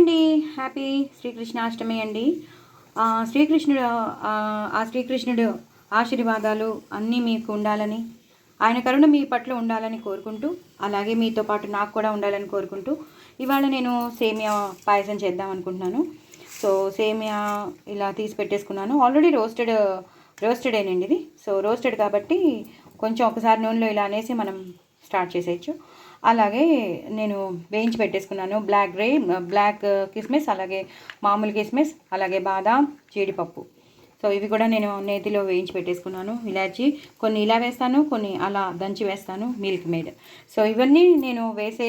అండి. హ్యాపీ శ్రీకృష్ణాష్టమి అండి. శ్రీకృష్ణుడు ఆశీర్వాదాలు అన్నీ మీకు ఉండాలని, ఆయన కరుణ మీ పట్ల ఉండాలని కోరుకుంటూ, అలాగే మీతో పాటు నాకు కూడా ఉండాలని కోరుకుంటూ ఇవాళ నేను సేమియా పాయసం చేద్దాం అనుకుంటున్నాను. సో సేమియా ఇలా తీసి పెట్టేసుకున్నాను. ఆల్రెడీ రోస్టెడేనండి ఇది. సో రోస్టెడ్ కాబట్టి కొంచెం ఒకసారి నూనెలో ఇలా అనేసి మనం స్టార్ట్ చేసేయచ్చు. అలాగే నేను వేయించి పెట్టేసుకున్నాను. బ్లాక్ కిస్మిస్, అలాగే మామూలు కిస్మిస్, అలాగే బాదాం, జీడిపప్పు. సో ఇవి కూడా నేను నేతిలో వేయించి పెట్టేసుకున్నాను. ఇలాచి కొన్ని ఇలా వేస్తాను, కొన్ని అలా దంచి వేస్తాను, మిల్క్ మేడ్. సో ఇవన్నీ నేను వేసే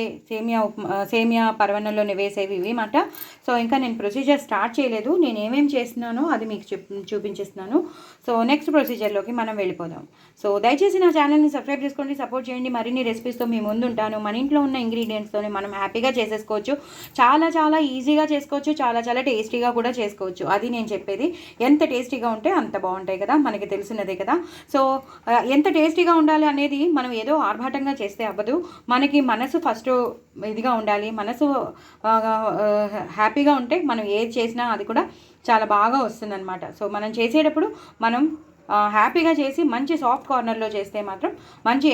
సేమియా పరవన్నంలోనే వేసేవి ఇవి మాట. సో ఇంకా నేను ప్రొసీజర్ స్టార్ట్ చేయలేదు. నేను ఏమేమి చేస్తున్నానో అది మీకు చూపించేస్తున్నాను. సో నెక్స్ట్ ప్రొసీజర్లోకి మనం వెళ్ళిపోదాం. సో దయచేసి నా ఛానల్ని సబ్స్క్రైబ్ చేసుకోండి, సపోర్ట్ చేయండి. మరిన్ని రెసిపీస్తో మీ ముందు ఉంటాను. మన ఇంట్లో ఉన్న ఇంగ్రీడియంట్స్తోనే మనం హ్యాపీగా చేసేసుకోవచ్చు. చాలా చాలా ఈజీగా చేసుకోవచ్చు, చాలా చాలా టేస్టీగా కూడా చేసుకోవచ్చు. అది నేను చెప్పేది. ఎంత టేస్టీగా ఉంటే అంత బాగుంటాయి కదా, మనకి తెలిసినదే కదా. సో ఎంత టేస్టీగా ఉండాలి అనేది మనం ఏదో ఆర్భాటంగా చేస్తే అవ్వదు. మనకి మనసు ఫస్ట్ ఇదిగా ఉండాలి. మనసు హ్యాపీగా ఉంటే మనం ఏది చేసినా అది కూడా చాలా బాగా వస్తుందన్నమాట. సో మనం చేసేటప్పుడు మనం హ్యాపీగా చేసి మంచి సాఫ్ట్ కార్నర్లో చేస్తే మాత్రం మంచి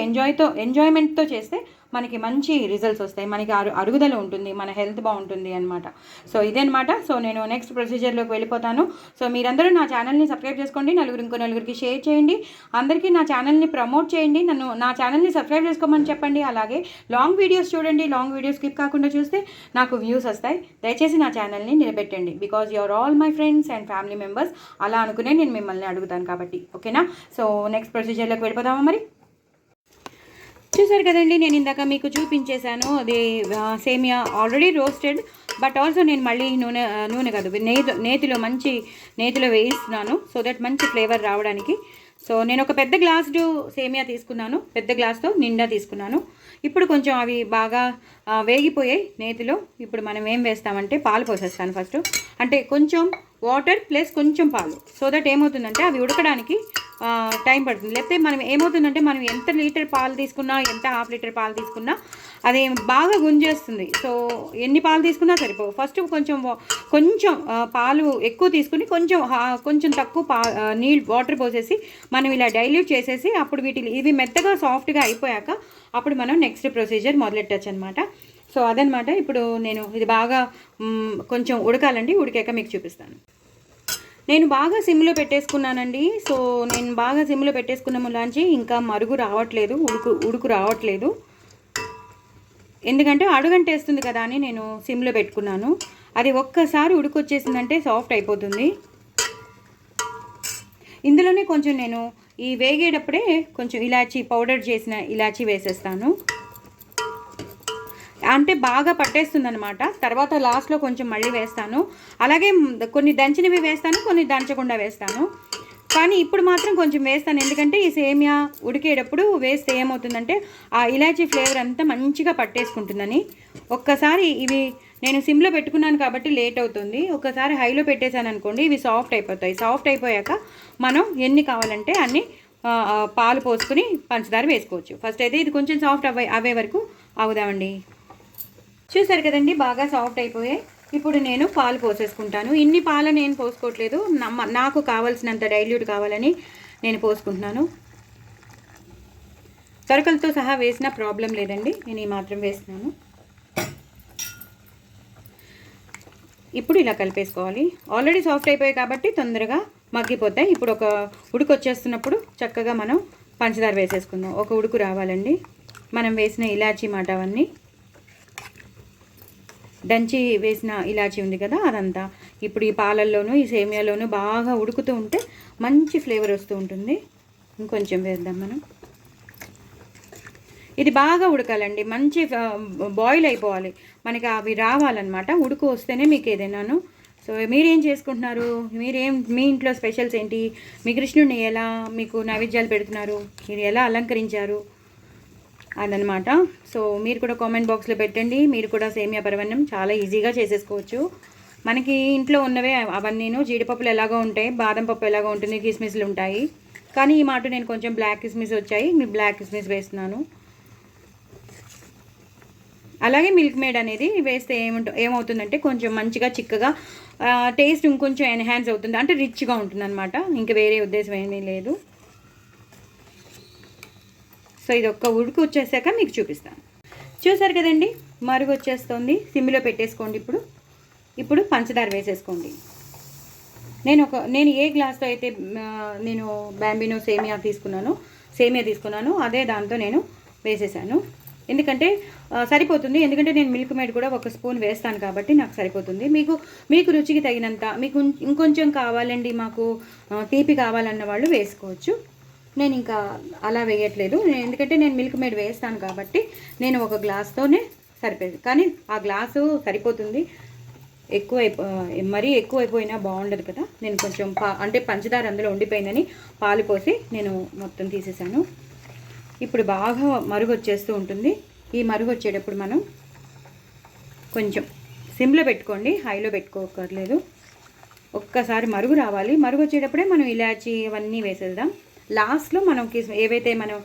ఎంజాయ్మెంట్తో చేస్తే మనకి మంచి రిజల్ట్స్ వస్తాయి. మనకి అరుగుదల ఉంటుంది, మన హెల్త్ బాగుంటుంది అనమాట. సో ఇదనమాట. సో నేను నెక్స్ట్ ప్రొసీజర్లోకి వెళ్ళిపోతాను. సో మీరందరూ నా ఛానల్ని సబ్స్క్రైబ్ చేసుకోండి, ఇంకో నలుగురికి షేర్ చేయండి, అందరికీ నా ఛానల్ని ప్రమోట్ చేయండి, నా ఛానల్ని సబ్స్క్రైబ్ చేసుకోమని చెప్పండి. అలాగే లాంగ్ వీడియోస్ చూడండి, లాంగ్ వీడియోస్ స్కిప్ కాకుండా చూస్తే నాకు వ్యూస్ వస్తాయి. దయచేసి నా ఛానల్ని నిలబెట్టండి. Because you are all my friends and family members. అలా అనుకునే నేను మిమ్మల్ని అడుగుతాను కాబట్టి, ఓకేనా. సో నెక్స్ట్ ప్రొసీజర్లోకి వెళ్ళిపోదామా మరి. చూసారు కదండి, నేను ఇందాక మీకు చూపించేశాను. అది సేమియా ఆల్రెడీ రోస్టెడ్, బట్ ఆల్సో నేను మళ్ళీ నూనె కాదు నేతిలో మంచి నేతిలో వేయిస్తున్నాను, సో దట్ మంచి ఫ్లేవర్ రావడానికి. సో నేను ఒక పెద్ద గ్లాసు సేమియా తీసుకున్నాను, పెద్ద గ్లాస్తో నిండా తీసుకున్నాను. ఇప్పుడు కొంచెం అవి బాగా వేగిపోయాయి నేతిలో. ఇప్పుడు మనం ఏం వేస్తామంటే పాలు పోసేస్తాను ఫస్ట్. అంటే కొంచెం వాటర్ ప్లస్ కొంచెం పాలు. సో దట్ ఏమవుతుందంటే అవి ఉడకడానికి టైం పడుతుంది. లేకపోతే మనం ఏమవుతుందంటే మనం ఎంత లీటర్ పాలు తీసుకున్నా, ఎంత హాఫ్ లీటర్ పాలు తీసుకున్నా అది బాగా గుంజేస్తుంది. సో ఎన్ని పాలు తీసుకున్నా సరిపోవు. ఫస్ట్ కొంచెం పాలు ఎక్కువ తీసుకుని కొంచెం తక్కువ వాటర్ పోసేసి మనం ఇలా డైల్యూట్ చేసేసి అప్పుడు ఇవి మెత్తగా సాఫ్ట్గా అయిపోయాక అప్పుడు మనం నెక్స్ట్ ప్రొసీజర్ మొదలెట్టచ్చు అనమాట. సో అదనమాట. ఇప్పుడు నేను ఇది బాగా కొంచెం ఉడకాలండి. ఉడికాక మీకు చూపిస్తాను. నేను బాగా సిమ్లో పెట్టేసుకున్నానండి. సో నేను బాగా సిమ్లో పెట్టేసుకున్న ములాంచి ఇంకా మరుగు రావట్లేదు, ఉడుకు రావట్లేదు. ఎందుకంటే అడుగంటేస్తుంది కదా అని నేను సిమ్లో పెట్టుకున్నాను. అది ఒక్కసారి ఉడుకొచ్చేసిందంటే సాఫ్ట్ అయిపోతుంది. ఇందులోనే కొంచెం నేను ఈ వేగేటప్పుడే కొంచెం పౌడర్ చేసిన ఇలాచీ వేసేస్తాను. అంటే బాగా పట్టేస్తుంది అనమాట. తర్వాత లాస్ట్లో కొంచెం మళ్ళీ వేస్తాను. అలాగే కొన్ని దంచినవి వేస్తాను, కొన్ని దంచకుండా వేస్తాను. కానీ ఇప్పుడు మాత్రం కొంచెం వేస్తాను, ఎందుకంటే ఈ సేమియా ఉడికేటప్పుడు వేస్తే ఏమవుతుందంటే ఆ ఇలాచీ ఫ్లేవర్ అంతా మంచిగా పట్టేసుకుంటుందని. ఒక్కసారి ఇవి నేను సిమ్లో పెట్టుకున్నాను కాబట్టి లేట్ అవుతుంది. ఒకసారి హైలో పెట్టేశాను అనుకోండి, ఇవి సాఫ్ట్ అయిపోతాయి. సాఫ్ట్ అయిపోయాక మనం ఎన్ని కావాలంటే అన్ని పాలు పోసుకుని పంచదార వేసుకోవచ్చు. ఫస్ట్ అయితే ఇది కొంచెం సాఫ్ట్ అవే వరకు ఆగుదామండి. చూసారు కదండి, బాగా సాఫ్ట్ అయిపోయాయి. ఇప్పుడు నేను పాలు పోసేసుకుంటాను. ఇన్ని పాలు నేను పోసుకోవట్లేదు, నాకు కావాల్సినంత డైల్యూట్ కావాలని నేను పోసుకుంటున్నాను. తొరకలతో సహా వేసిన ప్రాబ్లం లేదండి, నేను ఈ మాత్రం వేస్తున్నాను. ఇప్పుడు ఇలా కలిపేసుకోవాలి. ఆల్రెడీ సాఫ్ట్ అయిపోయాయి కాబట్టి తొందరగా మగ్గిపోతాయి. ఇప్పుడు ఒక ఉడుకు వచ్చేస్తున్నప్పుడు చక్కగా మనం పంచదార వేసేసుకుందాం. ఒక ఉడుకు రావాలండి. మనం వేసిన ఇలాచీ మాట అవన్నీ దంచి వేసిన ఇలాచీ ఉంది కదా అదంతా ఇప్పుడు ఈ పాలల్లోనూ ఈ సేమియాలోనూ బాగా ఉడుకుతూ ఉంటే మంచి ఫ్లేవర్ వస్తూ ఉంటుంది. ఇంకొంచెం వేద్దాం మనం. ఇది బాగా ఉడకాలండి, మంచి బాయిల్ అయిపోవాలి, మనకి అవి రావాలన్నమాట. ఉడుకు వస్తేనే మీకు ఏదైనాను. సో మీరేం చేసుకుంటున్నారు, మీ ఇంట్లో స్పెషల్స్ ఏంటి, మీ కృష్ణుడిని ఎలా మీకు నైవేద్యాలు పెడుతున్నారు, మీరు ఎలా అలంకరించారు అదనమాట. సో మీరు కూడా కామెంట్ బాక్స్లో పెట్టండి. మీరు కూడా సేమియా పరవన్నం చాలా ఈజీగా చేసేసుకోవచ్చు. మనకి ఇంట్లో ఉన్నవే అవన్నీను. జీడిపప్పులు ఎలాగో ఉంటాయి, బాదం పప్పు ఎలాగో ఉంటుంది, కిస్మిస్లు ఉంటాయి. కానీ ఈ మాట నేను కొంచెం బ్లాక్ కిస్మిస్ వచ్చాయి, బ్లాక్ కిస్మిస్ వేస్తున్నాను. అలాగే మిల్క్ మేడ్ అనేది వేస్తే ఏమవుతుందంటే కొంచెం మంచిగా చిక్కగా టేస్ట్ ఇంకొంచెం ఎన్హాన్స్ అవుతుంది, అంటే రిచ్గా ఉంటుంది అనమాట. ఇంకా వేరే ఉద్దేశం ఏమీ లేదు. సో ఇది ఒక్క ఉడికి వచ్చేసాక మీకు చూపిస్తాను. చూసారు కదండి, మరుగు వచ్చేస్తుంది. సిమ్లో పెట్టేసుకోండి. ఇప్పుడు పంచదార వేసేసుకోండి. నేను ఏ గ్లాస్తో అయితే నేను బాంబినో సేమియా తీసుకున్నాను అదే దాంతో నేను వేసేసాను. ఎందుకంటే సరిపోతుంది. ఎందుకంటే నేను మిల్క్ మేడ్ కూడా 1 స్పూన్ వేస్తాను కాబట్టి నాకు సరిపోతుంది. మీకు రుచికి తగినంత, మీకు ఇంకొంచెం కావాలండి, మాకు తీపి కావాలన్న వాళ్ళు వేసుకోవచ్చు. నేను ఇంకా అలా వేయట్లేదు, ఎందుకంటే నేను మిల్క్ మేడ్ వేస్తాను కాబట్టి నేను 1 గ్లాస్తోనే సరిపోయింది. కానీ ఆ గ్లాసు సరిపోతుంది. మరీ ఎక్కువైపోయినా బాగుండదు కదా. నేను కొంచెం అంటే పంచదార అందులో ఉండిపోయిందని పాలు పోసి నేను మొత్తం తీసేసాను. ఇప్పుడు బాగా మరుగు వచ్చేస్తూ ఉంటుంది. ఈ మరుగు వచ్చేటప్పుడు మనం కొంచెం సిమ్లో పెట్టుకోండి, హైలో పెట్టుకోకర్లేదు. ఒక్కసారి మరుగు రావాలి. మరుగు వచ్చేటప్పుడే మనం ఇలాచి అవన్నీ వేసేద్దాం. లాస్ట్లో మనం ఏవైతే మనం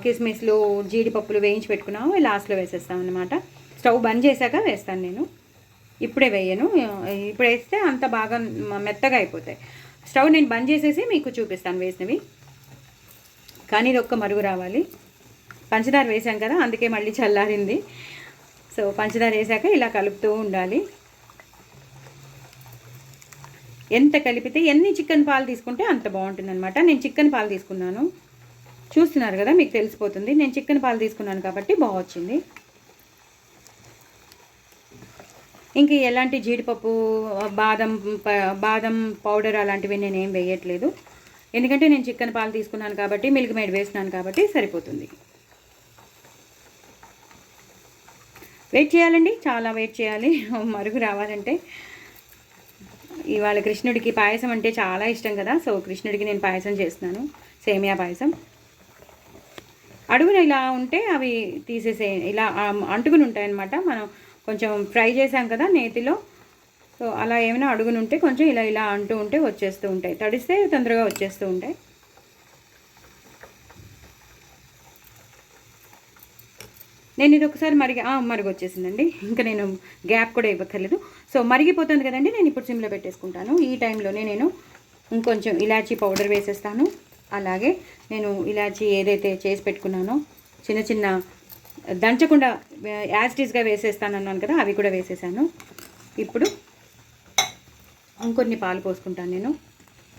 కిస్మిస్లు జీడిపప్పులు వేయించి పెట్టుకున్నామో లాస్ట్లో వేసేస్తాం అన్నమాట. స్టవ్ బంద్ చేశాక వేస్తాను నేను, ఇప్పుడే వేయను. ఇప్పుడు వేస్తే అంత బాగా మెత్తగా అయిపోతాయి. స్టవ్ నేను బంద్ చేసేసి మీకు చూపిస్తాను వేసినవి. కానీ ఇది ఒక్క మరుగు రావాలి. పంచదార వేసాం కదా, అందుకే మళ్ళీ చల్లారింది. సో పంచదార వేసాక ఇలా కలుపుతూ ఉండాలి. ఎంత కలిపితే ఎన్ని చికెన్ పాలు తీసుకుంటే అంత బాగుంటుంది అనమాట. నేను చికెన్ పాలు తీసుకున్నాను, చూస్తున్నారు కదా, మీకు తెలిసిపోతుంది. నేను చికెన్ పాలు తీసుకున్నాను కాబట్టి బాగా వచ్చింది. ఇంక ఎలాంటి జీడిపప్పు బాదం పౌడర్ అలాంటివి నేనేం వేయట్లేదు, ఎందుకంటే నేను చికెన్ పాలు తీసుకున్నాను కాబట్టి, మిల్క్ మేడ్ వేసినాను కాబట్టి సరిపోతుంది. వెయిట్ చేయాలండి, చాలా వెయిట్ చేయాలి మరుగు రావాలంటే. ఇవాళ కృష్ణుడికి పాయసం అంటే చాలా ఇష్టం కదా, సో కృష్ణుడికి నేను పాయసం చేస్తున్నాను, సేమియా పాయసం. అడుగున ఇలా ఉంటే అవి తీసేసే, ఇలా అంటుకుని ఉంటాయన్నమాట. మనం కొంచెం ఫ్రై చేసాం కదా నేతిలో, సో అలా ఏమైనా అడుగునుంటే కొంచెం ఇలా అంటూ ఉంటే వచ్చేస్తూ ఉంటాయి, తడిస్తే తొందరగా వచ్చేస్తూ ఉంటాయి. నేను ఇది ఒకసారి మరుగు వచ్చేసిందండి. ఇంకా నేను గ్యాప్ కూడా ఇవ్వక్కర్లేదు. సో మరిగిపోతుంది కదండి, నేను ఇప్పుడు సిమ్లో పెట్టేసుకుంటాను. ఈ టైంలోనే నేను ఇంకొంచెం ఇలాచీ పౌడర్ వేసేస్తాను. అలాగే నేను ఇలాచీ ఏదైతే చేసి పెట్టుకున్నానో చిన్న చిన్న దంచకుండా యాస్టీస్గా వేసేస్తాను అన్నాను కదా, అవి కూడా వేసేసాను. ఇప్పుడు ఇంకొన్ని పాలు పోసుకుంటాను. నేను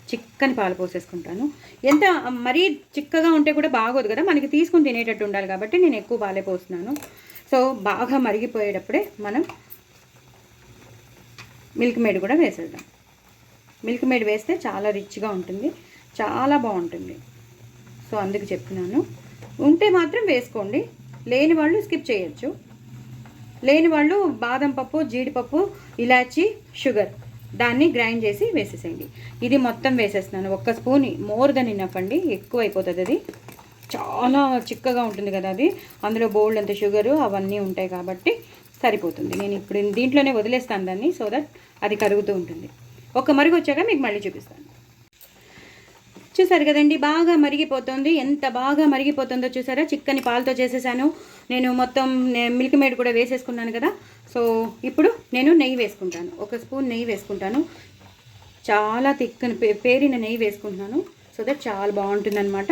చిక్కని పాలు పోసేసుకుంటాను. ఎంత మరీ చిక్కగా ఉంటే కూడా బాగోదు కదా, మనకి తీసుకుని తినేటట్టు ఉండాలి కాబట్టి నేను ఎక్కువ పాలే పోస్తున్నాను. సో బాగా మరిగిపోయేటప్పుడే మనం మిల్క్ మేడ్ కూడా వేసేద్దాం. మిల్క్ మేడ్ వేస్తే చాలా రిచ్గా ఉంటుంది, చాలా బాగుంటుంది. సో అందుకు చెప్తున్నాను, ఉంటే మాత్రం వేసుకోండి, లేని వాళ్ళు స్కిప్ చేయొచ్చు. లేని వాళ్ళు బాదం పప్పు, జీడిపప్పు, ఇలాచి, షుగర్ దాన్ని గ్రైండ్ చేసి వేసేసేయండి. ఇది మొత్తం వేసేస్తున్నాను. 1 స్పూన్ మోర్ దెన్ ఇనఫ్ అండి, ఎక్కువ అయిపోతుంది. అది చాలా చిక్కగా ఉంటుంది కదా, అది అందులో బోల్డ్ అంత షుగరు అవన్నీ ఉంటాయి కాబట్టి సరిపోతుంది. నేను ఇప్పుడు దీంట్లోనే వదిలేస్తాను దాన్ని, సో దట్ అది కరుగుతూ ఉంటుంది. 1 మరుగు వచ్చాక మీకు మళ్ళీ చూపిస్తాను. చూసారు కదండి, బాగా మరిగిపోతుంది. ఎంత బాగా మరిగిపోతుందో చూసారా. చిక్కని పాలతో చేసేసాను నేను. మొత్తం మిల్క్ మేడ్ కూడా వేసేసుకున్నాను కదా. సో ఇప్పుడు నేను నెయ్యి వేసుకుంటాను. 1 స్పూన్ నెయ్యి వేసుకుంటాను. చాలా తిక్కని పేరిన నెయ్యి వేసుకుంటున్నాను, సో దట్ చాలా బాగుంటుంది అనమాట.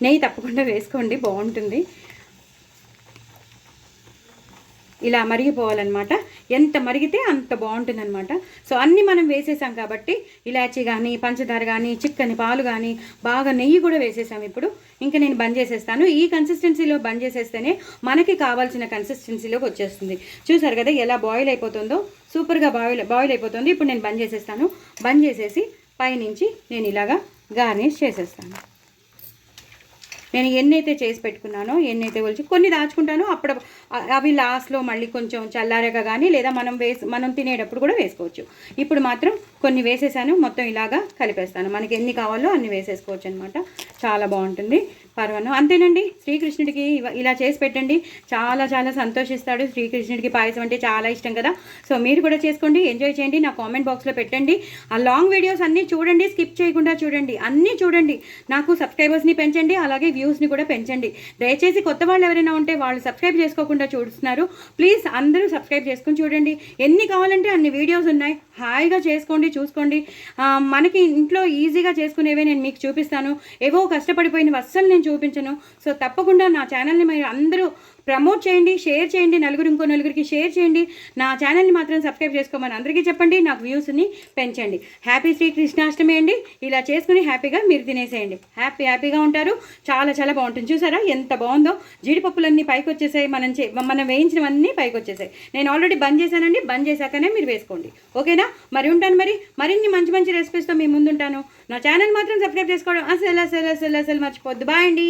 నెయ్యి తప్పకుండా వేసుకోండి, బాగుంటుంది. ఇలా మరిగిపోవాలన్నమాట. ఎంత మరిగితే అంత బాగుంటుంది అనమాట. సో అన్నీ మనం వేసేసాం కాబట్టి, ఇలాచీ కానీ, పంచదార కానీ, చిక్కని పాలు కానీ, బాగా నెయ్యి కూడా వేసేసాం. ఇప్పుడు ఇంకా నేను బంద్ చేసేస్తాను. ఈ కన్సిస్టెన్సీలో బంద్ చేసేస్తేనే మనకి కావాల్సిన కన్సిస్టెన్సీలోకి వచ్చేస్తుంది. చూసారు కదా ఎలా బాయిల్ అయిపోతుందో, సూపర్గా బాయిల్ అయిపోతుంది. ఇప్పుడు నేను బంద్ చేసేస్తాను. బంద్ చేసేసి పైనుంచి నేను ఇలాగా గార్నిష్ చేసేస్తాను. నేను ఎన్నైతే చేసి పెట్టుకున్నానో, ఎన్నైతే ఒలిచి కొన్ని దాచుకుంటానో, అప్పుడు అవి లాస్ట్లో మళ్ళీ కొంచెం చల్లారాక కానీ, లేదా మనం తినేటప్పుడు కూడా వేసుకోవచ్చు. ఇప్పుడు మాత్రం కొన్ని వేసేసాను, మొత్తం ఇలాగా కలిపేస్తాను. మనకి ఎన్ని కావాలో అన్ని వేసేసుకోవచ్చు అనమాట. చాలా బాగుంటుంది పర్వన్నం. అంతేనండి, శ్రీకృష్ణుడికి ఇలా చేసి పెట్టండి, చాలా చాలా సంతోషిస్తాడు. శ్రీకృష్ణుడికి పాయసం అంటే చాలా ఇష్టం కదా. సో మీరు కూడా చేసుకోండి, ఎంజాయ్ చేయండి. నా కామెంట్ బాక్స్లో పెట్టండి. ఆ లాంగ్ వీడియోస్ అన్నీ చూడండి, స్కిప్ చేయకుండా చూడండి, అన్నీ చూడండి. నాకు సబ్స్క్రైబర్స్ని పెంచండి, అలాగే వ్యూస్ని కూడా పెంచండి. దయచేసి కొత్త వాళ్ళు ఎవరైనా ఉంటే వాళ్ళు సబ్స్క్రైబ్ చేసుకోకుండా తప్పకుండా చూస్తున్నారు. ప్లీజ్ అందరూ సబ్స్క్రైబ్ చేసుకొని చూడండి. ఎన్ని కావాలంటే అన్ని వీడియోస్ ఉన్నాయి, హాయిగా చేసుకోండి, చూసుకోండి. మనకి ఇంట్లో ఈజీగా చేసుకునేవే నేను మీకు చూపిస్తాను. ఏవో కష్టపడిపోయినవి అస్సలు నేను చూపించను. సో తప్పకుండా నా ఛానల్ని మీరు అందరూ ప్రమోట్ చేయండి, షేర్ చేయండి, ఇంకో నలుగురికి షేర్ చేయండి. నా ఛానల్ని మాత్రం సబ్స్క్రైబ్ చేసుకోమని అందరికీ చెప్పండి. నాకు వ్యూస్ని పెంచండి. హ్యాపీ శ్రీ కృష్ణాష్టమి అండి. ఇలా చేసుకుని హ్యాపీగా మీరు తినేసేయండి. హ్యాపీగా ఉంటారు. చాలా చాలా బాగుంటుంది. చూసారా ఎంత బాగుందో. జీడిపప్పులన్నీ పైకి వచ్చేసాయి. మనం వేయించినవన్నీ పైకి వచ్చేసాయి. నేను ఆల్రెడీ బంద్ చేశానండి. బంద్ చేశాకనే మీరు వేసుకోండి. ఓకేనా? మరి ఉంటాను. మరిన్ని మంచి మంచి రెసిపీస్తో మీ ముందుంటాను. నా ఛానల్ మాత్రం సబ్స్క్రైబ్ చేసుకోవడం అసలు మర్చిపోద్దు. బాయ్ అండి.